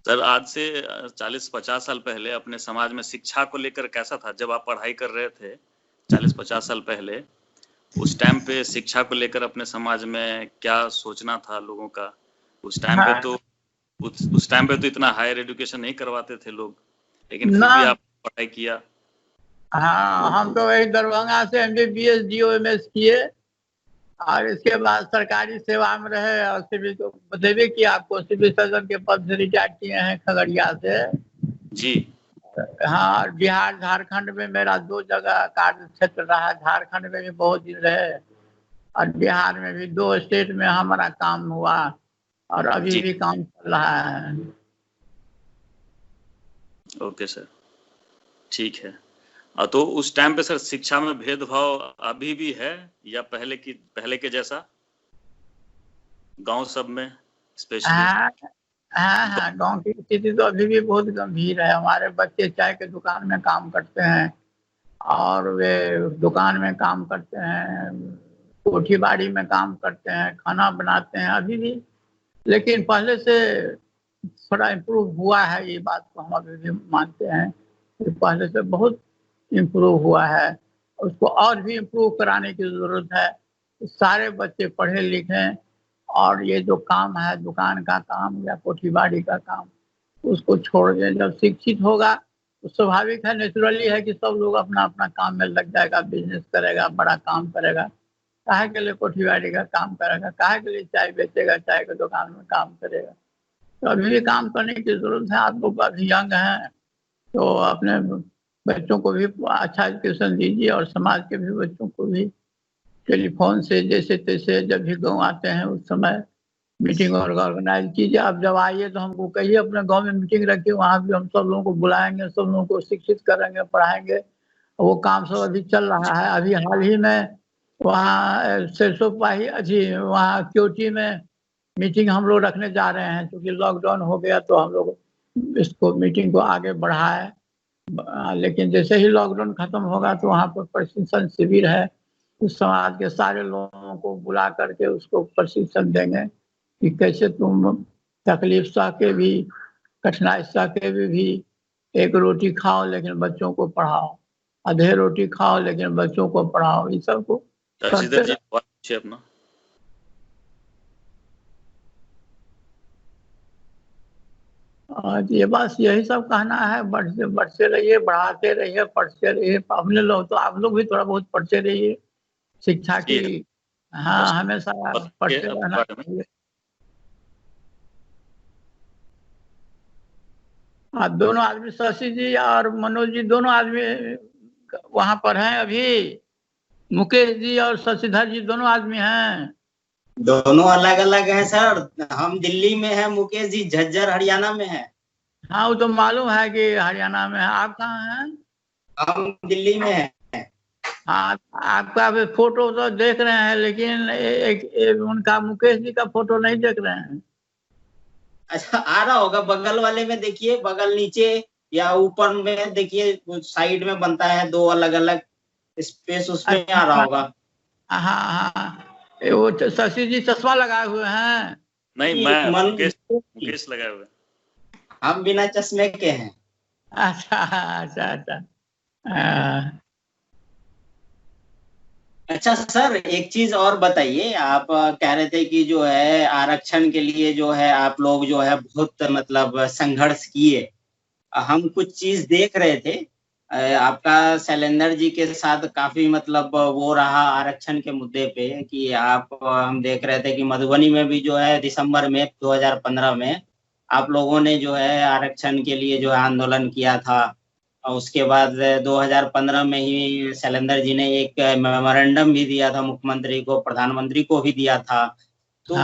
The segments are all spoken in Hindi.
सर आज से 40-50 साल पहले अपने समाज में शिक्षा को लेकर कैसा था जब आप पढ़ाई कर रहे थे 40-50 साल पहले? उस टाइम पे शिक्षा को लेकर अपने समाज में क्या सोचना था लोगों का? उस टाइम पे तो उस टाइम पे तो इतना हायर एजुकेशन नहीं करवाते थे लोग, लेकिन फिर भी आप पढ़ाई किया। हाँ, हम तो वही दरभंगा से MBBS DOMS किए और इसके बाद सरकारी सेवा में रहे और सिविल तो बतेबे किया आपको, सिविल सर्जन के पद से रिटायर किए हैं खगड़िया से जी। हाँ, बिहार झारखंड में मेरा 2 जगह कार्य क्षेत्र रहा। झारखंड में भी बहुत दिन रहे और बिहार में भी 2 स्टेट में हमारा काम हुआ और अभी भी काम चल रहा है। ओके सर, ठीक है। तो उस टाइम पे सर शिक्षा में भेदभाव अभी भी है या पहले के जैसा गांव सब में स्पेशली? हाँ, गांव की स्थिति तो अभी भी बहुत गंभीर है। हमारे बच्चे चाय के दुकान में काम करते हैं और वे दुकान में काम करते हैं, कोठी बाड़ी में काम करते हैं, खाना बनाते हैं अभी भी। लेकिन पहले से थोड़ा इम्प्रूव हुआ है, ये बात को हम अभी भी मानते हैं कि पहले से बहुत इम्प्रूव हुआ है। उसको और भी इम्प्रूव कराने की ज़रूरत है। सारे बच्चे पढ़े लिखे और ये जो काम है दुकान का काम या कोठीबाड़ी का काम उसको छोड़ दें। जब शिक्षित होगा तो स्वाभाविक है, नेचुरली है कि सब लोग अपना अपना काम में लग जाएगा, बिजनेस करेगा, बड़ा काम करेगा। काहे के लिए कोठीबाड़ी का काम करेगा, काहे के लिए चाय बेचेगा, चाय के दुकान में काम करेगा। तो अभी भी काम करने की ज़रूरत है। आप लोग अभी यंग हैं तो अपने बच्चों को भी अच्छा एजुकेशन दीजिए और समाज के भी बच्चों को भी टेलीफोन से जैसे तैसे जब भी गाँव आते हैं उस समय मीटिंग ऑर्गेनाइज कीजिए। आप जब आइए तो हमको कहिए, अपने गांव में मीटिंग रखिए, वहाँ भी हम सब लोगों को बुलाएंगे, सब लोगों को शिक्षित करेंगे, पढ़ाएंगे। वो काम सब अभी चल रहा है। अभी हाल ही में वहाँ सरसोपाही वहाँ क्योटी में मीटिंग हम लोग रखने जा रहे हैं। क्योंकि लॉकडाउन हो गया तो हम लोग इसको मीटिंग को आगे बढ़ाए। लेकिन जैसे ही लॉकडाउन खत्म होगा तो वहाँ पर प्रशिक्षण शिविर है, उस समाज के सारे लोगों को बुला करके उसको प्रशिक्षण देंगे कि कैसे तुम तकलीफ सह के भी, कठिनाई सह के भी एक रोटी खाओ लेकिन बच्चों को पढ़ाओ, आधे रोटी खाओ लेकिन बच्चों को पढ़ाओ। इस सब को करते अपना और ये बस यही सब कहना है। बढ़ते रहिए, बढ़ाते रहिए, पढ़ते रहिए। अपने लोग तो आप लोग भी थोड़ा बहुत पढ़ते रहिए शिक्षा की। हाँ, हमेशा पढ़ते रहना चाहिए। दोनों आदमी, शशि जी और मनोज जी दोनों आदमी वहाँ पर हैं अभी। मुकेश जी और शशिधर जी दोनों आदमी हैं। दोनों अलग अलग हैं सर। हम दिल्ली में हैं, मुकेश जी झज्जर हरियाणा में हैं। हाँ, वो तो मालूम है कि हरियाणा में है। आप कहाँ हैं? हम दिल्ली में हैं। हाँ, आपका भी फोटो तो देख रहे हैं लेकिन एक उनका मुकेश जी का फोटो नहीं देख रहे हैं। अच्छा, आ रहा होगा बगल वाले में, देखिए बगल नीचे या ऊपर में देखिए, साइड में बनता है 2 अलग अलग स्पेस, उसमें आ रहा होगा। हाँ, वो शशि जी चश्मा लगाए हुए हैं। नहीं, मैं मुकेश लगाए हुए। हम बिना चश्मे के हैं। अच्छा अच्छा अच्छा। अच्छा सर, एक चीज और बताइए। आप कह रहे थे कि जो है आरक्षण के लिए जो है आप लोग जो है बहुत मतलब संघर्ष किए। हम कुछ चीज देख रहे थे, आपका शैलेंद्र जी के साथ काफी मतलब वो रहा आरक्षण के मुद्दे पे कि आप, हम देख रहे थे कि मधुबनी में भी जो है दिसंबर में 2015 में आप लोगों ने जो है आरक्षण के लिए जो है आंदोलन किया था। और उसके बाद 2015 में ही शैलेंद्र जी ने एक मेमोरेंडम भी दिया था मुख्यमंत्री को, प्रधानमंत्री को भी दिया था। तो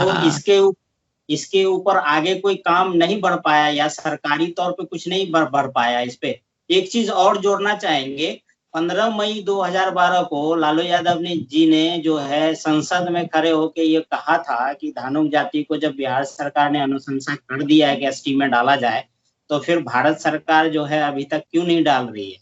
इसके ऊपर आगे कोई काम नहीं बढ़ पाया या सरकारी तौर पे कुछ नहीं बढ़ पाया इस पे। एक चीज और जोड़ना चाहेंगे, 15 मई 2012 को लालू यादव जी ने जो है संसद में खड़े होकर ये कहा था कि धानुक जाति को जब बिहार सरकार ने अनुशंसा कर दिया है कि एसटी में डाला जाए, तो फिर भारत सरकार जो है अभी तक क्यों नहीं डाल रही है।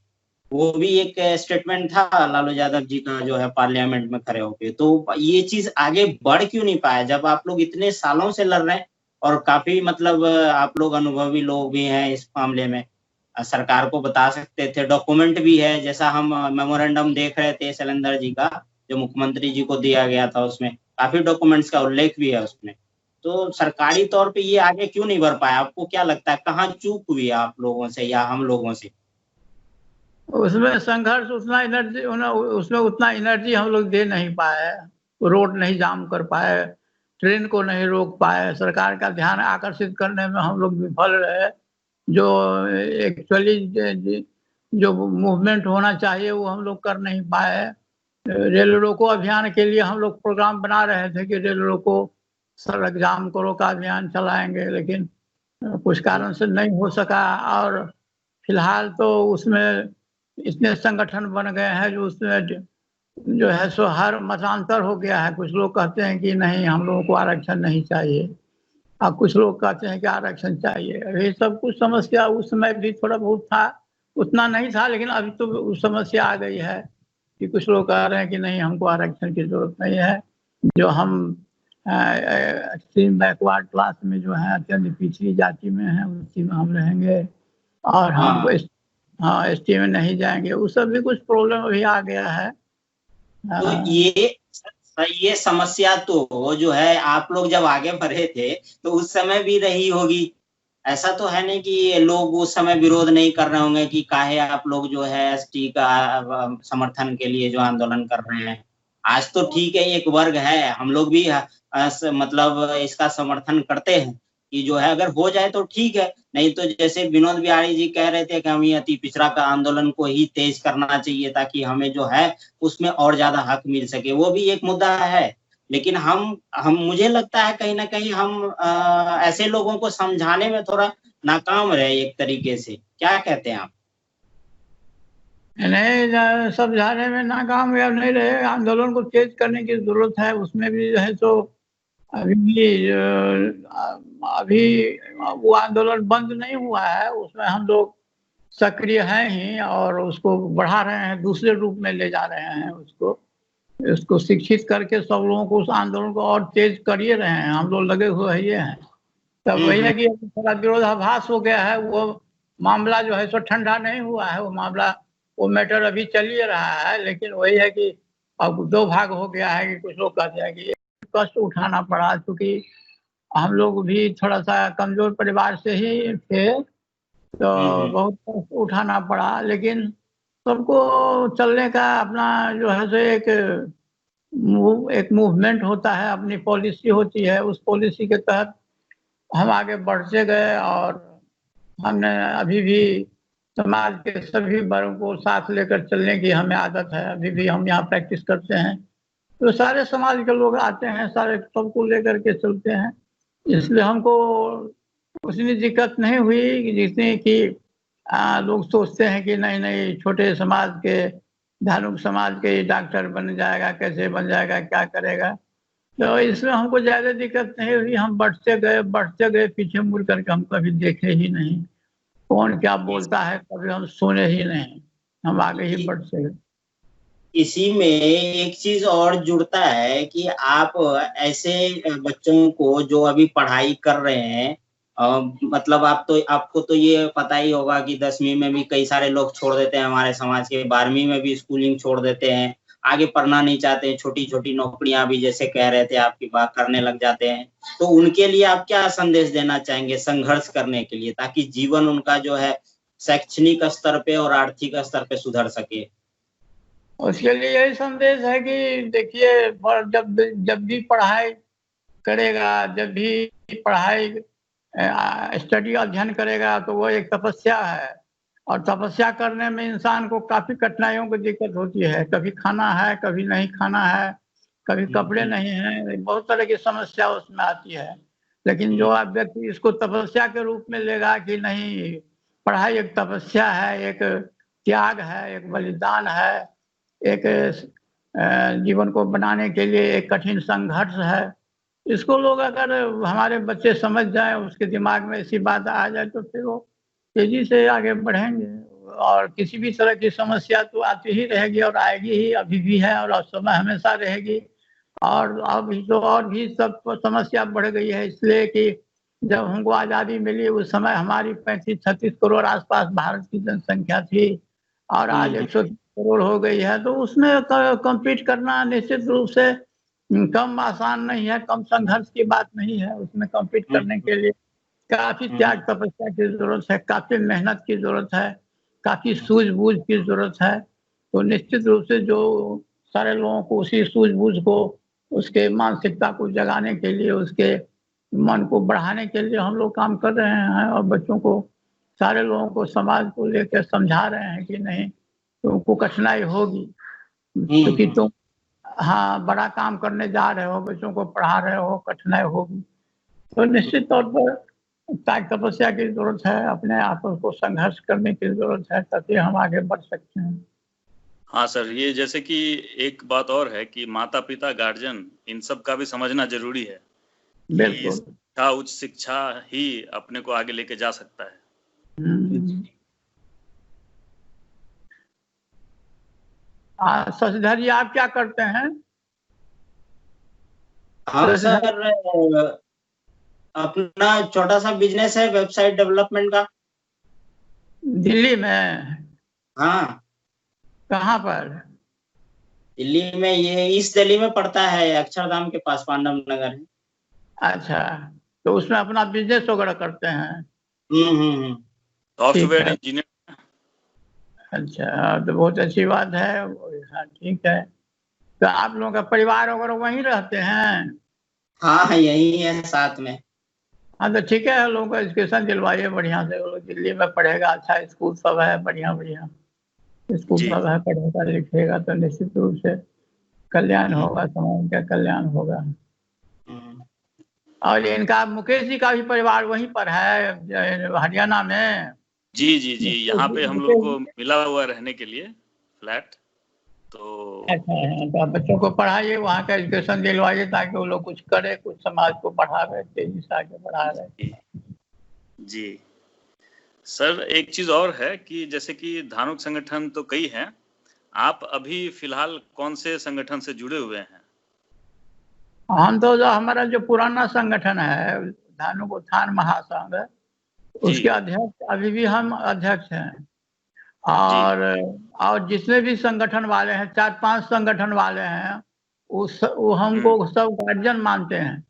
वो भी एक स्टेटमेंट था लालू यादव जी का जो है पार्लियामेंट में खड़े होके। तो ये चीज आगे बढ़ क्यों नहीं पाया जब आप लोग इतने सालों से लड़ रहे हैं। और काफी मतलब आप लोग अनुभवी लोग भी हैं इस मामले में, सरकार को बता सकते थे, डॉक्यूमेंट भी है, जैसा हम मेमोरेंडम देख रहे थे शैलेंद्र जी का जो मुख्यमंत्री जी को दिया गया था, उसमें काफी डॉक्यूमेंट्स का उल्लेख भी है उसमें। तो सरकारी तौर पे ये आगे क्यों नहीं बढ़ पाया? आपको क्या लगता है कहाँ चूक हुई है आप लोगों से या हम लोगों से? उसमें संघर्ष उतना एनर्जी उसमें उतना एनर्जी हम लोग दे नहीं पाए, रोड नहीं जाम कर पाए, ट्रेन को नहीं रोक पाए, सरकार का ध्यान आकर्षित करने में हम लोग विफल रहे। जो एक्चुअली जो मूवमेंट होना चाहिए वो हम लोग कर नहीं पाए। रेल रोको अभियान के लिए हम लोग प्रोग्राम बना रहे थे कि रेल रोको सड़क जाम करो का अभियान चलाएंगे, लेकिन कुछ कारण से नहीं हो सका। और फिलहाल तो उसमें इतने संगठन बन गए हैं जो उसमें जो है सो हर मतांतर हो गया है। कुछ लोग कहते हैं कि नहीं हम लोगों को आरक्षण नहीं चाहिए, और कुछ लोग कहते हैं कि आरक्षण चाहिए। ये सब कुछ समस्या उस समय भी थोड़ा बहुत था, उतना नहीं था, लेकिन अभी तो समस्या आ गई है कि कुछ लोग कह रहे हैं कि नहीं हमको आरक्षण की जरूरत नहीं है। जो हम एक्सट्रीम बैकवर्ड क्लास में जो है अत्यंत पिछड़ी जाति में है उसी में हम रहेंगे, और हम हाँ एसटी में नहीं जाएंगे। उस सब भी कुछ प्रॉब्लम अभी आ गया है। तो ये समस्या तो जो है आप लोग जब आगे बढ़े थे तो उस समय भी रही होगी। ऐसा तो है नहीं कि लोग उस समय विरोध नहीं कर रहे होंगे कि काहे आप लोग जो है एसटी का समर्थन के लिए जो आंदोलन कर रहे हैं। आज तो ठीक है एक वर्ग है, हम लोग भी मतलब इसका समर्थन करते हैं कि जो है अगर हो जाए तो ठीक है, नहीं तो जैसे विनोद बिहारी जी कह रहे थे कि हम ये अति पिछड़ा का आंदोलन को ही तेज करना चाहिए ताकि हमें जो है उसमें और ज्यादा हक मिल सके, वो भी एक मुद्दा है। लेकिन हम मुझे लगता है कहीं ना कहीं हम ऐसे लोगों को समझाने में थोड़ा नाकाम रहे एक तरीके से। क्या कहते हैं आप? नहीं समझाने में नाकाम या नहीं रहे, आंदोलन को तेज करने की जरूरत है। उसमें भी जो है तो अभी वो आंदोलन बंद नहीं हुआ है, उसमें हम लोग सक्रिय हैं ही और उसको बढ़ा रहे हैं, दूसरे रूप में ले जा रहे हैं उसको शिक्षित करके सब लोगों को उस आंदोलन को और तेज करिए रहे हैं। हम लोग लगे हुए ही हैं। तब वही है कि थोड़ा विरोधाभास हो गया है, वो मामला जो है सो ठंडा नहीं हुआ है, वो मामला वो मैटर अभी चल ही रहा है। लेकिन वही है कि अब दो भाग हो गया है कि कुछ लोग कहते हैं कि कष्ट उठाना पड़ा, क्योंकि हम लोग भी थोड़ा सा कमजोर परिवार से ही थे, तो बहुत कष्ट उठाना पड़ा। लेकिन सबको चलने का अपना जो है सो एक मूवमेंट होता है, अपनी पॉलिसी होती है, उस पॉलिसी के तहत हम आगे बढ़ते गए। और हमने अभी भी समाज के सभी वर्गों को साथ लेकर चलने की हमें आदत है। अभी भी हम यहाँ प्रैक्टिस करते हैं तो सारे समाज के लोग आते हैं, सारे सबको लेकर के चलते हैं। इसलिए हमको उतनी दिक्कत नहीं हुई जितनी कि लोग सोचते हैं कि नहीं नहीं छोटे समाज के धार्मिक समाज के डॉक्टर बन जाएगा, कैसे बन जाएगा, क्या करेगा। तो इसमें हमको ज्यादा दिक्कत नहीं हुई। हम बढ़ते गए, पीछे मुड़ करके हम कभी देखे ही नहीं कौन क्या बोलता है, कभी हम सुने ही नहीं, हम आगे ही बढ़ते गए। इसी में एक चीज और जुड़ता है कि आप ऐसे बच्चों को जो अभी पढ़ाई कर रहे हैं, मतलब आपको तो ये पता ही होगा कि 10वीं में भी कई सारे लोग छोड़ देते हैं हमारे समाज के, 12वीं में भी स्कूलिंग छोड़ देते हैं, आगे पढ़ना नहीं चाहते हैं, छोटी छोटी नौकरियां भी जैसे कह रहे थे आपकी बात करने लग जाते हैं। तो उनके लिए आप क्या संदेश देना चाहेंगे संघर्ष करने के लिए, ताकि जीवन उनका जो है शैक्षणिक स्तर पे और आर्थिक स्तर पे सुधर सके? उसके लिए यही संदेश है कि देखिए जब भी पढ़ाई करेगा, जब भी पढ़ाई स्टडी अध्ययन करेगा तो वो एक तपस्या है। और तपस्या करने में इंसान को काफी कठिनाइयों की दिक्कत होती है, कभी खाना है, कभी नहीं खाना है, कभी कपड़े नहीं हैं, बहुत तरह की समस्या उसमें आती है। लेकिन जो आप व्यक्ति इसको तपस्या के रूप में लेगा कि नहीं पढ़ाई एक तपस्या है, एक त्याग है, एक बलिदान है, एक जीवन को बनाने के लिए एक कठिन संघर्ष है, इसको लोग अगर हमारे बच्चे समझ जाए, उसके दिमाग में ऐसी बात आ जाए तो फिर वो तेजी से आगे बढ़ेंगे। और किसी भी तरह की समस्या तो आती ही रहेगी और आएगी ही, अभी भी है और समय हमेशा रहेगी। और अभी तो और भी सब समस्या बढ़ गई है, इसलिए कि जब हमको आज़ादी मिली उस समय हमारी 35-36 करोड़ आसपास भारत की जनसंख्या थी और आज 130 करोड़ हो गई है, तो उसमें कम्पीट करना निश्चित रूप से कम आसान नहीं है, कम संघर्ष की बात नहीं है। उसमें कम्पीट करने के लिए काफ़ी त्याग तपस्या की ज़रूरत है, काफ़ी मेहनत की ज़रूरत है, काफ़ी सूझ-बूझ की ज़रूरत है। तो निश्चित रूप से जो सारे लोगों को उसी सूझ-बूझ को, उसके मानसिकता को जगाने के लिए, उसके मन को बढ़ाने के लिए हम लोग काम कर रहे हैं और बच्चों को, सारे लोगों को, समाज को लेकर समझा रहे हैं कि नहीं, तुमको कठिनाई होगी, क्योंकि तुम हाँ, बड़ा काम करने जा रहे हो, बच्चों को पढ़ा रहे हो, कठिनाई होगी। तो निश्चित तौर पर त्याग तपस्या की ज़रूरत है, अपने आप को संघर्ष करने की ज़रूरत है, तभी हम आगे बढ़ सकते हैं। हाँ सर, ये जैसे कि एक बात और है कि माता-पिता, गार्जियन इन सब का भी समझना ज़रूरी है कि बिल्कुल। शिक्षा, उच्च शिक्षा ही अपने को आगे लेके जा सकता है। शशिधर जी, आप क्या करते हैं? हाँ सर, अपना छोटा सा बिजनेस है वेबसाइट डेवलपमेंट का। दिल्ली में? हाँ। कहाँ पर? दिल्ली में, ये ईस्ट दिल्ली में पड़ता है, अक्षरधाम के पास, पांडव नगर है। अच्छा, तो उसमें अपना बिजनेस वगैरह करते हैं? Software engineer. अच्छा, तो बहुत अच्छी बात है। हाँ, ठीक है। तो आप लोगों का परिवार वगैरह वहीं रहते हैं? हाँ, यही है साथ में। हाँ, तो ठीक है, लोगों को एजुकेशन दिलवाइए बढ़िया से, वो लोग दिल्ली में पढ़ेगा, अच्छा स्कूल सब है, बढ़िया स्कूल सब है, पढ़ेगा लिखेगा तो निश्चित रूप से कल्याण होगा, समाज का कल्याण होगा। और इनका मुकेश जी का भी परिवार वहीं पर है, हरियाणा में? जी, यहाँ पे हम लोग को मिला हुआ रहने के लिए फ्लैट। तो अच्छा है, तो आप बच्चों को पढ़ाइए, वहाँ का एजुकेशन दिलवाइए ताकि वो लोग कुछ करे, कुछ समाज को बढ़ावे, तेजी से आगे बढ़ावे। जी सर, एक चीज और है कि जैसे कि धानुक संगठन तो कई हैं, आप अभी फिलहाल कौन से संगठन से जुड़े हुए हैं? हम तो जो हमारा जो पुराना संगठन है, धानुक उत्थान महासंघ, उसके अध्यक्ष अभी भी हम अध्यक्ष हैं। और जितने भी संगठन वाले हैं, 4-5 संगठन वाले हैं, वो हमको सब गार्जियन मानते हैं।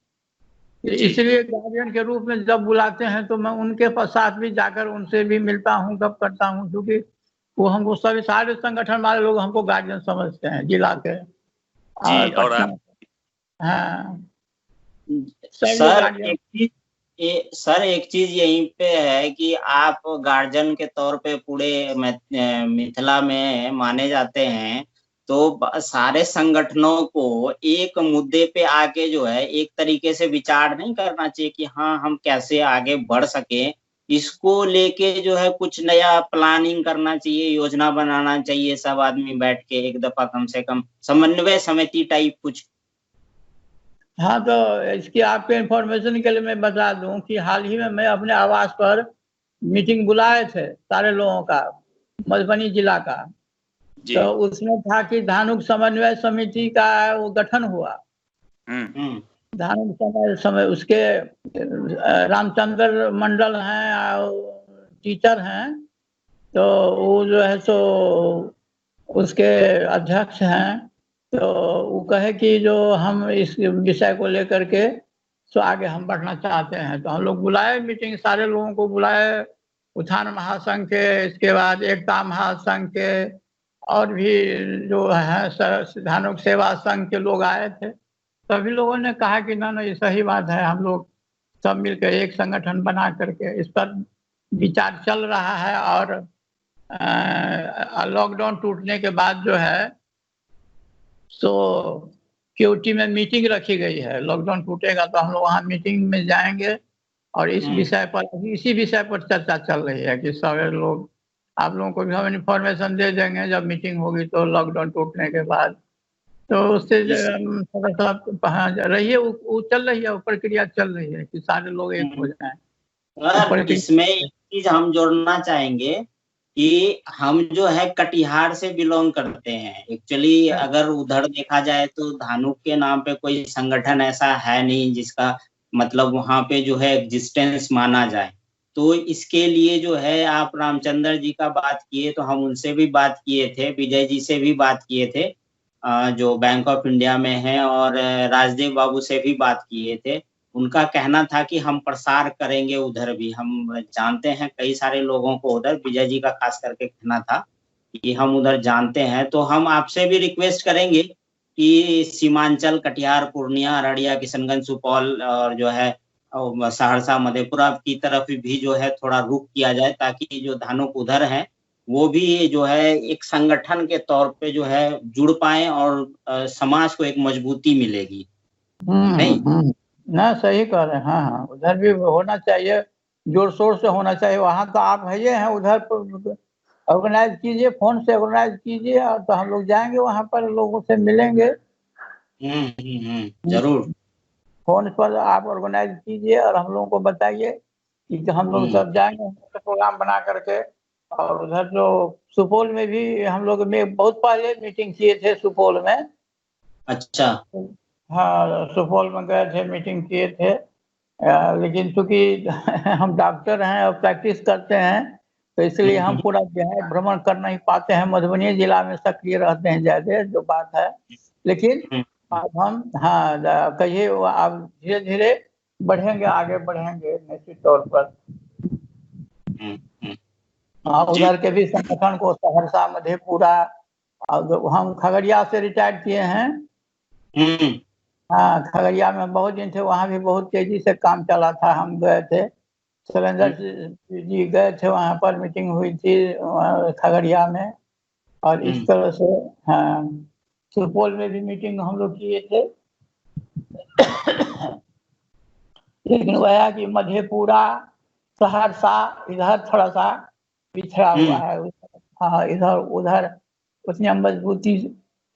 इसलिए गार्जियन के रूप में जब बुलाते हैं तो मैं उनके साथ भी जाकर उनसे भी मिलता हूँ, गप करता हूँ, क्योंकि वो हमको सभी सारे संगठन वाले लोग हमको गार्जियन समझते हैं जिला के। और हाँ सर, एक चीज यहीं पे है कि आप गार्जियन के तौर पे पूरे मिथिला में माने जाते हैं, तो सारे संगठनों को एक मुद्दे पे आके जो है एक तरीके से विचार नहीं करना चाहिए कि हाँ, हम कैसे आगे बढ़ सके। इसको लेके जो है कुछ नया प्लानिंग करना चाहिए, योजना बनाना चाहिए, सब आदमी बैठ के एक दफा कम से कम समन्वय समिति टाइप कुछ। हाँ, तो इसकी आपके इन्फॉर्मेशन के लिए मैं बता दूं कि हाल ही में मैं अपने आवास पर मीटिंग बुलाए थे सारे लोगों का, मधुबनी जिला का। तो उसमें था कि धानुक समन्वय समिति का वो गठन हुआ। धानुक समय उसके रामचंद्र मंडल हैं और टीचर हैं, तो वो जो है सो उसके अध्यक्ष हैं। तो वो कहे कि जो हम इस विषय को लेकर के तो आगे हम बढ़ना चाहते हैं, तो हम लोग बुलाए मीटिंग, सारे लोगों को बुलाए, उत्थान महासंघ के, इसके बाद एकता महासंघ के, और भी जो है धानुक सेवा संघ के लोग आए थे। सभी लोगों ने कहा कि ना ये सही बात है, हम लोग सब मिलकर एक संगठन बना करके इस पर विचार चल रहा है। और लॉकडाउन टूटने के बाद जो है सो क्यूटी में मीटिंग रखी गई है। लॉकडाउन टूटेगा तो हम लोग वहाँ मीटिंग में जाएंगे और इस विषय पर, इसी विषय पर चर्चा चल रही है कि सारे लोग, आप लोगों को भी हम इन्फॉर्मेशन दे देंगे जब मीटिंग होगी तो लॉकडाउन टूटने के बाद। तो उससे थोड़ा रही है, वो चल रही है, वो प्रक्रिया चल रही है कि सारे लोग एक हो जाए। इसमें एक चीज हम जोड़ना चाहेंगे कि हम जो है कटिहार से बिलोंग करते हैं। एक्चुअली अगर उधर देखा जाए तो धानुक के नाम पे कोई संगठन ऐसा है नहीं जिसका मतलब वहाँ पे जो है एग्जिस्टेंस माना जाए। तो इसके लिए जो है आप रामचंद्र जी का बात किए, तो हम उनसे भी बात किए थे, विजय जी से भी बात किए थे, जो बैंक ऑफ इंडिया में हैं, और राजदेव बाबू से भी बात किए थे। उनका कहना था कि हम प्रसार करेंगे उधर भी, हम जानते हैं कई सारे लोगों को उधर, विजय जी का खास करके कहना था कि हम उधर जानते हैं। तो हम आपसे भी रिक्वेस्ट करेंगे कि सीमांचल, कटिहार, पूर्णिया, अररिया, किशनगंज, सुपौल और जो है सहरसा, मधेपुरा की तरफ भी जो है थोड़ा रुख किया जाए, ताकि जो धानुक उधर हैं वो भी जो है एक संगठन के तौर पे जो है जुड़ पाए और समाज को एक मजबूती मिलेगी। नहीं? ना सही कह रहे हैं। हाँ हाँ, उधर भी होना चाहिए, जोर शोर से होना चाहिए। वहाँ तो आप है हैं, उधर ऑर्गेनाइज कीजिए, फोन से ऑर्गेनाइज कीजिए, और तो हम लोग जाएंगे वहाँ पर, लोगों से मिलेंगे। जरूर। फोन पर आप ऑर्गेनाइज कीजिए और हम लोगों को बताइए कि हम लोग सब जाएंगे प्रोग्राम बना करके। और उधर जो सुपौल में भी हम लोग में बहुत पहले मीटिंग किए थे सुपौल में। अच्छा। हाँ, सुपौल में गए थे, मीटिंग किए थे। लेकिन चूंकि हम डॉक्टर हैं और प्रैक्टिस करते हैं, तो इसलिए हम पूरा बिहार भ्रमण कर नहीं पाते हैं। मधुबनी जिला में सक्रिय रहते हैं ज्यादा, जो बात है। लेकिन अब हम, हाँ, कहिए, अब धीरे धीरे बढ़ेंगे, आगे बढ़ेंगे निश्चित तौर पर। उधर के भी संगठन को, सहरसा, मधेपुरा, हम खगड़िया से रिटायर्ड किए हैं। हाँ, खगड़िया में बहुत दिन थे, वहाँ भी बहुत तेजी से काम चला था। हम गए थे, शैलेंद्र जी गए थे, वहाँ पर मीटिंग हुई थी खगड़िया में। और इस तरह से, हाँ, सुपौल में भी मीटिंग हम लोग किए थे। लेकिन वह कि मधेपुरा, सहरसा, इधर थोड़ा सा पिछड़ा हुआ है। हाँ, इधर उधर उतनी मजबूती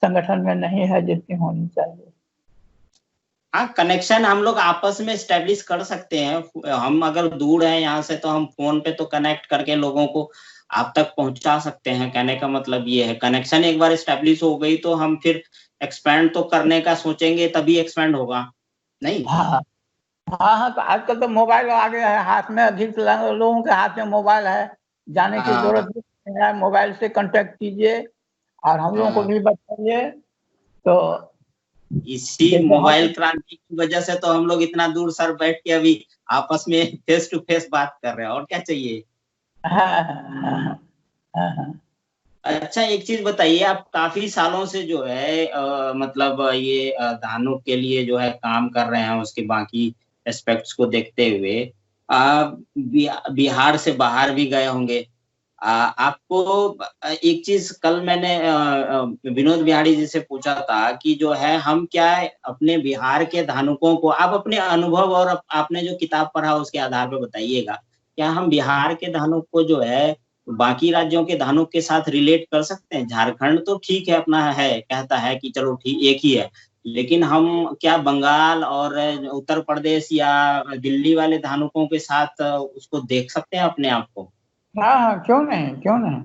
संगठन में नहीं है जितनी होनी चाहिए। हाँ, कनेक्शन हम लोग आपस में स्टैब्लिश कर सकते हैं। हम अगर दूर हैं यहाँ से, तो हम फोन पे तो कनेक्ट करके लोगों को आप तक पहुंचा सकते हैं। कहने का मतलब ये है, कनेक्शन एक बार स्टैब्लिश हो गई तो हम फिर एक्सपैंड तो करने का सोचेंगे, तभी एक्सपैंड होगा। नहीं? हाँ हाँ हाँ, तो आजकल तो मोबाइल आ गया है हाथ में, अधिक लोगों के हाथ में मोबाइल है, जाने की जरूरत नहीं है। मोबाइल से कांटेक्ट कीजिए और हम लोगों को भी बताइए। तो इसी मोबाइल क्रांति की वजह से तो हम लोग इतना दूर सर बैठ के अभी आपस में फेस टू फेस बात कर रहे हैं, और क्या चाहिए। अच्छा, एक चीज बताइए, आप काफी सालों से जो है मतलब ये धानुक के लिए जो है काम कर रहे हैं, उसके बाकी एस्पेक्ट्स को देखते हुए बिहार से बाहर भी गए होंगे। आपको एक चीज कल मैंने विनोद बिहारी जी से पूछा था कि जो है हम क्या अपने बिहार के धानुकों को, आप अपने अनुभव और आपने जो किताब पढ़ा उसके आधार पर बताइएगा, क्या हम बिहार के धानुक को जो है बाकी राज्यों के धानुक के साथ रिलेट कर सकते हैं। झारखंड तो ठीक है, अपना है, कहता है कि चलो ठीक एक ही है, लेकिन हम क्या बंगाल और उत्तर प्रदेश या दिल्ली वाले धानुकों के साथ उसको देख सकते हैं अपने आप को। हाँ हाँ, क्यों नहीं, क्यों नहीं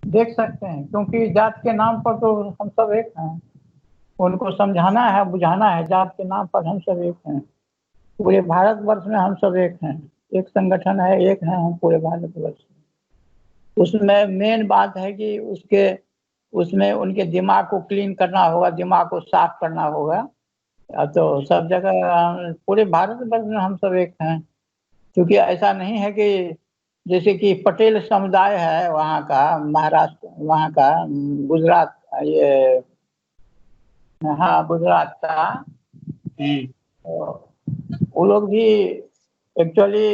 देख सकते हैं, क्योंकि जात के नाम पर तो हम सब एक हैं। उनको समझाना है, बुझाना है, जात के नाम पर हम सब एक हैं। पूरे भारतवर्ष में हम सब एक हैं, एक संगठन है, एक हैं हम पूरे भारतवर्ष में। उसमें मेन बात है कि उसमें उनके दिमाग को क्लीन करना होगा, दिमाग को साफ करना होगा। तो सब जगह पूरे भारतवर्ष में हम सब एक हैं। क्योंकि ऐसा नहीं है कि जैसे कि पटेल समुदाय है वहाँ का, महाराष्ट्र, वहाँ का गुजरात, ये हाँ गुजरात का, तो वो लोग भी एक्चुअली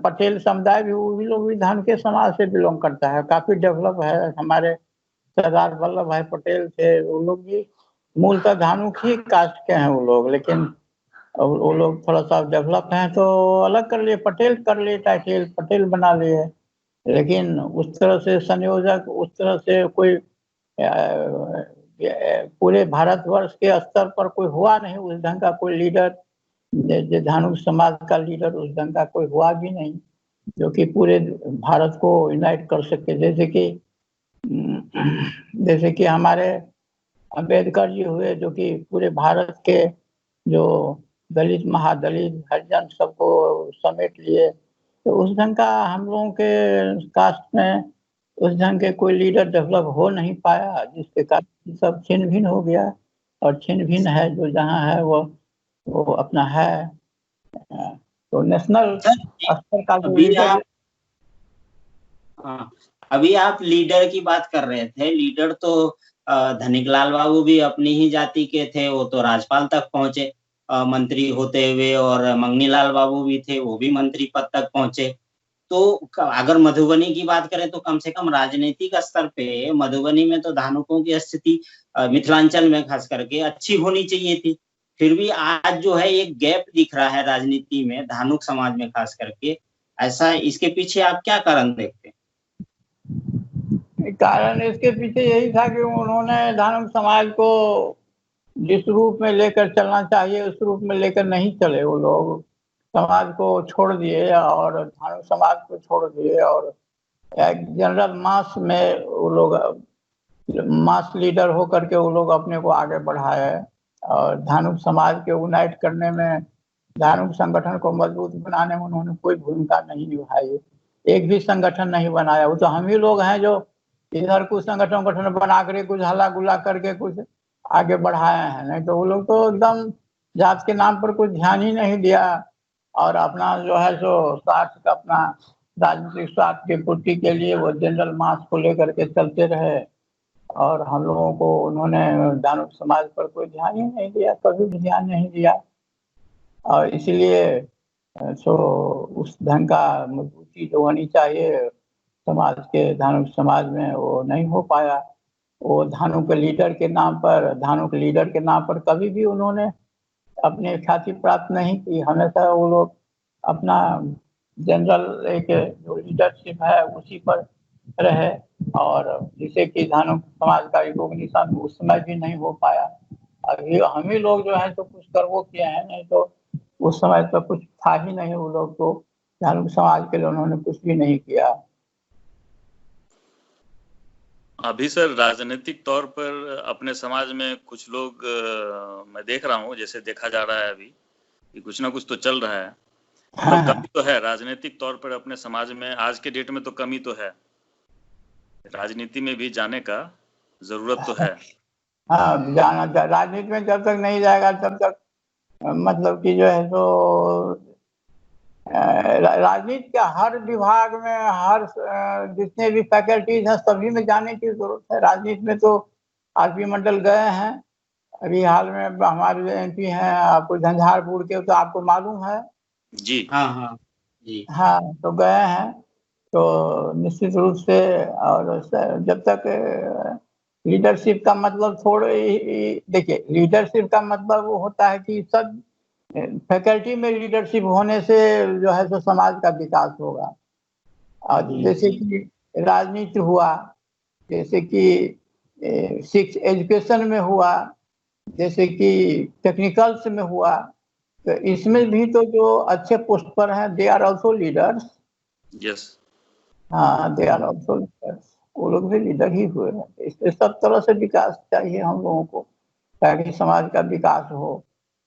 पटेल समुदाय भी, वो भी लोग भी धन के समाज से बिलोंग करता है, काफी डेवलप है। हमारे सरदार वल्लभ भाई पटेल थे, वो लोग भी मूलतः धानुक ही कास्ट के हैं वो लोग, लेकिन वो लोग थोड़ा सा डेवलप हैं तो अलग कर लिए, पटेल कर लिए, टाइटल पटेल बना लिए। लेकिन उस तरह से संयोजक, उस तरह से कोई पूरे भारतवर्ष के स्तर पर कोई हुआ नहीं उस ढंग का कोई लीडर, धानुक समाज का लीडर उस ढंग का कोई हुआ भी नहीं जो कि पूरे भारत को यूनाइट कर सके। जैसे कि हमारे अम्बेडकर जी हुए, जो कि पूरे भारत के जो दलित महादलित हरिजन सबको समेट लिए। तो उस ढंग का हम लोगों के कास्ट में उस ढंग के कोई लीडर डेवलप हो नहीं पाया, जिसके कारण सब छिन्न भिन्न हो गया। और छिन्न भिन्न है जो जहाँ है वो अपना है। तो नेशनल स्तर का जो अभी लीडर, हाँ, अभी आप लीडर की बात कर रहे थे। लीडर तो धनिकलाल बाबू भी अपनी ही जाति के थे, वो तो राज्यपाल तक पहुंचे मंत्री होते हुए, और मंगनीलाल बाबू भी थे, वो भी मंत्री पद तक पहुंचे। तो अगर मधुबनी की बात करें तो कम से कम राजनीतिक स्तर पे मधुबनी में तो धानुकों की स्थिति मिथिलांचल में खास करके अच्छी होनी चाहिए थी। फिर भी आज जो है एक गैप दिख रहा है राजनीति में, धानुक समाज में खास करके। ऐसा, इसके पीछे आप क्या कारण देखते हैं? कारण इसके पीछे यही था कि उन्होंने धानुक समाज को जिस रूप में लेकर चलना चाहिए उस रूप में लेकर नहीं चले। वो लोग समाज को छोड़ दिए और धानुक समाज को छोड़ दिए और एक जनरल मास में वो लोग मास लीडर हो करके वो लोग अपने को आगे बढ़ाए। और धानुक समाज के यूनाइट करने में, धानुक संगठन को मजबूत बनाने में उन्होंने कोई भूमिका नहीं निभाई। एक भी संगठन नहीं बनाया। वो तो हम ही लोग हैं जो इधर कुछ संगठन बना कर कुछ हल्ला गुल्ला करके कुछ आगे बढ़ाए हैं। नहीं तो वो लोग तो एकदम जात के नाम पर कुछ ध्यान ही नहीं दिया और अपना जो है सो स्वार्थ का, अपना राजनीतिक स्वार्थ की पूर्ति के लिए वो जनरल मास को लेकर के चलते रहे। और हम लोगों को उन्होंने धानुक समाज पर कोई ध्यान ही नहीं दिया, कभी भी ध्यान नहीं दिया। और इसलिए सो उस ढंग का मजबूती जो होनी चाहिए समाज के, धानुक समाज में, वो नहीं हो पाया। वो धानुक लीडर के नाम पर, धानुक लीडर के नाम पर कभी भी उन्होंने अपने ख्याति प्राप्त नहीं की। हमेशा वो लोग अपना जनरल एक जो लीडरशिप है उसी पर रहे। और जिसे कि धानुक समाज का रिकॉग्निशन उस समय भी नहीं हो पाया। अभी हम ही लोग जो है तो कुछ कर वो किए हैं, नहीं तो उस समय तो कुछ था ही नहीं। वो लोग तो धानुक समाज के लिए उन्होंने कुछ भी नहीं किया। अभी सर राजनीतिक तौर पर अपने समाज में कुछ लोग मैं देख रहा हूँ, जैसे देखा जा रहा है अभी कि कुछ ना कुछ तो चल रहा है। हाँ, कमी तो है राजनीतिक तौर पर अपने समाज में, आज के डेट में तो कमी तो है। राजनीति में भी जाने का जरूरत तो है। हाँ, जाना चाहिए। राजनीति में जब तक नहीं जाएगा तब तक मतलब कि जो है तो राजनीति के हर विभाग में, हर जितने भी फैकल्टीज हैं सभी में जाने की जरूरत है। राजनीति में तो आरपी मंडल गए हैं अभी हाल में, हमारे जो एमपी हैं आपको झंझारपुर के, तो आपको मालूम है जी। हाँ जी। हाँ, तो गए हैं। तो निश्चित रूप से, और जब तक लीडरशिप का मतलब थोड़े, देखिए लीडरशिप का मतलब वो होता है कि सब फैकल्टी में लीडरशिप होने से जो है तो समाज का विकास होगा। और जैसे कि राजनीति हुआ, जैसे कि एजुकेशन में हुआ, जैसे कि टेक्निकल्स में हुआ, तो इसमें भी तो जो अच्छे पोस्ट पर हैं they are also leaders. Yes. हाँ, दे आर आल्सो लीडर्स। वो लोग भी लीडर ही हुए हैं। इसलिए सब तरह से विकास चाहिए हम लोगों को, ताकि समाज का विकास हो।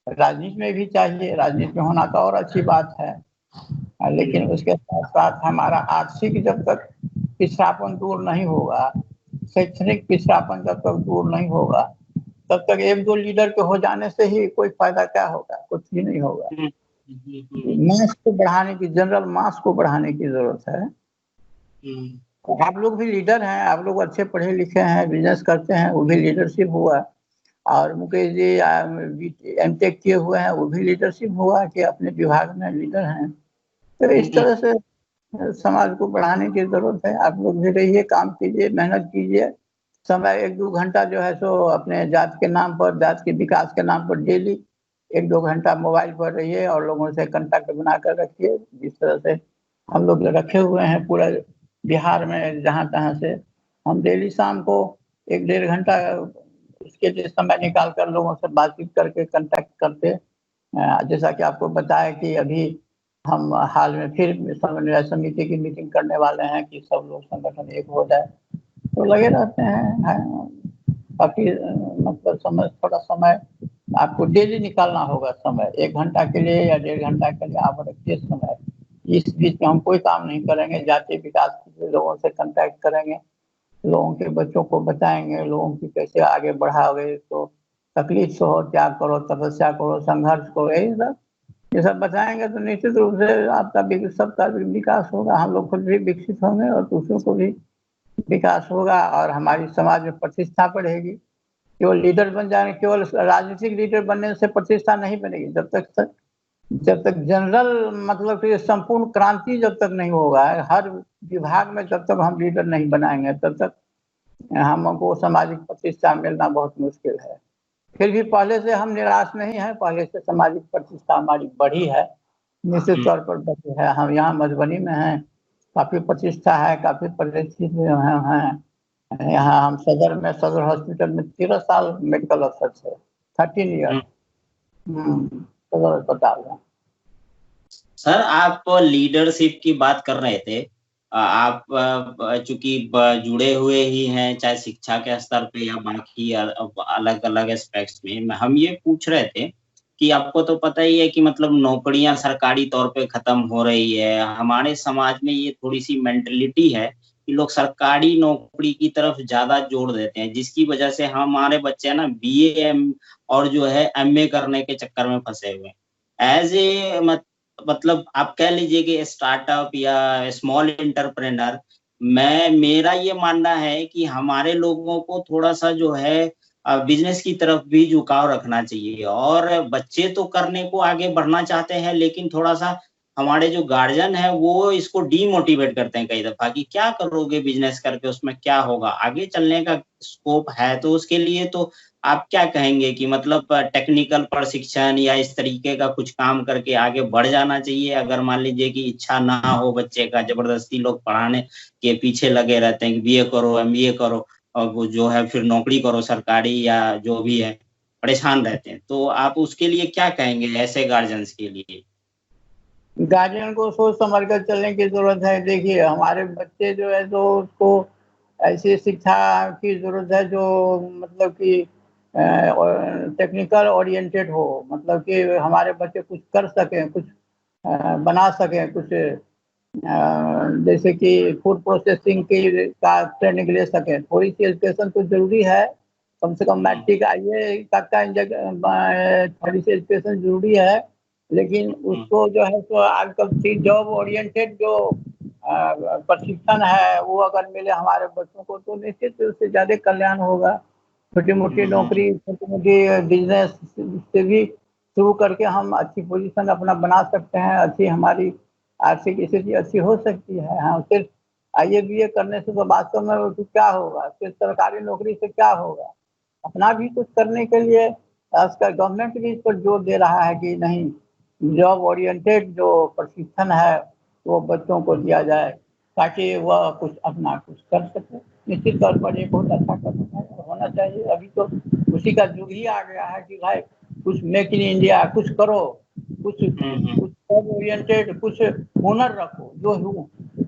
राजनीति में भी चाहिए, राजनीति में होना तो और अच्छी बात है। लेकिन उसके साथ साथ हमारा आर्थिक जब तक पिछड़ापन दूर नहीं होगा, शैक्षणिक पिछड़ापन जब तक दूर नहीं होगा, तब तक एक दो लीडर के हो जाने से ही कोई फायदा क्या होगा, कुछ भी नहीं होगा। मास को बढ़ाने की, जनरल मास को बढ़ाने की जरूरत है। आप लोग भी लीडर हैं, आप लोग अच्छे पढ़े लिखे हैं, बिजनेस करते हैं, वो भी लीडरशिप हुआ। और मुकेश जी एमटेक किए हुए हैं, वो भी लीडरशिप हुआ कि अपने विभाग में लीडर हैं। तो इस तरह से समाज को बढ़ाने की जरूरत है। आप लोग भी रहिए, काम कीजिए, मेहनत कीजिए। समय 1-2 घंटा जो है सो अपने जात के नाम पर, जात के विकास के नाम पर डेली 1-2 घंटा मोबाइल पर रहिए और लोगों से कांटेक्ट बनाकर रखिए। जिस तरह से हम लोग रखे हुए हैं पूरा बिहार में, जहाँ तहाँ से हम डेली शाम को 1-1.5 घंटा उसके लिए समय निकाल कर लोगों से बातचीत करके कांटेक्ट करते। जैसा कि आपको बताया कि अभी हम हाल में फिर समन्वय समिति की मीटिंग करने वाले हैं कि सब लोग संगठन एक हो जाए। तो लगे रहते हैं काफी, मतलब समय, थोड़ा समय आपको डेली निकालना होगा समय, 1 घंटा के लिए या 1.5 घंटा के लिए आप रखिए समय। इस बीच में हम कोई काम नहीं करेंगे, जातीय विकास के लिए लोगों से कांटेक्ट करेंगे, लोगों के बच्चों को बताएंगे, लोगों की कैसे आगे बढ़ाओगे, तो तकलीफ से हो, त्याग करो, तपस्या करो, संघर्ष करो, यही सब ये सब बताएंगे तो निश्चित रूप से आपका सबका विकास होगा। हम लोग खुद भी विकसित होंगे और दूसरों को भी विकास होगा और हमारी समाज में प्रतिष्ठा बढ़ेगी। केवल लीडर बन जाने, केवल राजनीतिक लीडर बनने से प्रतिष्ठा नहीं बनेगी। जब तक जनरल मतलब कि संपूर्ण क्रांति जब तक नहीं होगा, हर विभाग में जब तक हम लीडर नहीं बनाएंगे, तब तक हमको सामाजिक प्रतिष्ठा मिलना बहुत मुश्किल है। फिर भी पहले से हम निराश नहीं हैं, पहले से सामाजिक प्रतिष्ठा हमारी बढ़ी है, निश्चित तौर पर बढ़ी है। हम यहाँ मधुबनी में हैं, काफ़ी प्रतिष्ठा है, काफ़ी प्रतिष्ठित हैं। यहाँ हम सदर हॉस्पिटल में 13 साल मेडिकल अफसर थे, 13 ईयर सदर अस्पताल में। सर, आप लीडरशिप की बात कर रहे थे। आप चूंकि जुड़े हुए ही हैं, चाहे शिक्षा के स्तर पे या बाकी अलग अलग एस्पेक्ट्स में, हम ये पूछ रहे थे कि आपको तो पता ही है कि मतलब नौकरियां सरकारी तौर पे खत्म हो रही है। हमारे समाज में ये थोड़ी सी मेंटेलिटी है कि लोग सरकारी नौकरी की तरफ ज्यादा जोर देते हैं, जिसकी वजह से हमारे बच्चे ना BA और जो है MA करने के चक्कर में फंसे हुए हैं। एज ए मतलब आप कह लीजिए कि स्टार्टअप या स्मॉल एंटरप्रेन्योर, मेरा ये मानना है कि हमारे लोगों को थोड़ा सा जो है बिजनेस की तरफ भी झुकाव रखना चाहिए। और बच्चे तो करने को आगे बढ़ना चाहते हैं, लेकिन थोड़ा सा हमारे जो गार्जियन है वो इसको डीमोटिवेट करते हैं कई दफा कि क्या करोगे बिजनेस करके, उसमें क्या होगा, आगे चलने का स्कोप है। तो उसके लिए तो आप क्या कहेंगे कि मतलब टेक्निकल प्रशिक्षण या इस तरीके का कुछ काम करके आगे बढ़ जाना चाहिए? अगर मान लीजिए कि इच्छा ना हो बच्चे का, जबरदस्ती लोग पढ़ाने के पीछे लगे रहते हैं कि BA करो, MBA करो और वो जो है फिर नौकरी करो सरकारी या जो भी है, परेशान रहते हैं। तो आप उसके लिए क्या कहेंगे ऐसे गार्जियंस के लिए? गार्जियन को सोच समझ कर चलने की जरूरत है। देखिए हमारे बच्चे जो है तो उसको ऐसी शिक्षा की जरूरत है जो मतलब कि टेक्निकल ओरिएंटेड हो, मतलब कि हमारे बच्चे कुछ कर सकें, कुछ बना सकें, कुछ जैसे कि फूड प्रोसेसिंग की का ट्रेनिंग ले सकें। थोड़ी सी एजुकेशन तो जरूरी है, कम से कम मैट्रिक IE तक का थोड़ी सी एजुकेशन जरूरी है, लेकिन उसको जो है तो आजकल जॉब ओरिएंटेड जो प्रशिक्षण है वो अगर मिले हमारे बच्चों को तो निश्चित रूप से ज़्यादा कल्याण होगा। छोटी मोटी नौकरी, छोटी मोटी बिजनेस से भी शुरू करके हम अच्छी पोजीशन अपना बना सकते हैं, अच्छी हमारी आर्थिक स्थिति अच्छी हो सकती है। हाँ, सिर्फ IE BA करने से तो वास्तव में तो क्या होगा, सिर्फ सरकारी नौकरी से क्या होगा। अपना भी कुछ करने के लिए आजकल गवर्नमेंट भी इस पर जोर दे रहा है कि नहीं, जॉब ओरिएंटेड जो प्रशिक्षण है वो बच्चों को दिया जाए ताकि वह कुछ अपना कुछ कर सके। निश्चित तौर पर ये बहुत अच्छा कदम होना चाहिए। अभी तो उसी का युग ही आ गया है कि भाई कुछ मेक इन इंडिया, कुछ करो, कुछ जॉब ओरिएंटेड, कुछ हुनर रखो। जो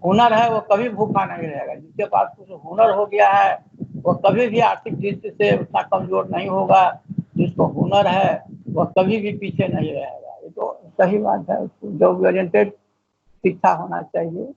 हुनर है वो कभी भूखा नहीं रहेगा। जिसके पास कुछ हुनर हो गया है वो कभी भी आर्थिक दृष्टि से उतना कमजोर नहीं होगा। जिसको हुनर है वह कभी भी पीछे नहीं रहेगा। ये तो सही बात है। जॉब ओरिएंटेड शिक्षा होना चाहिए।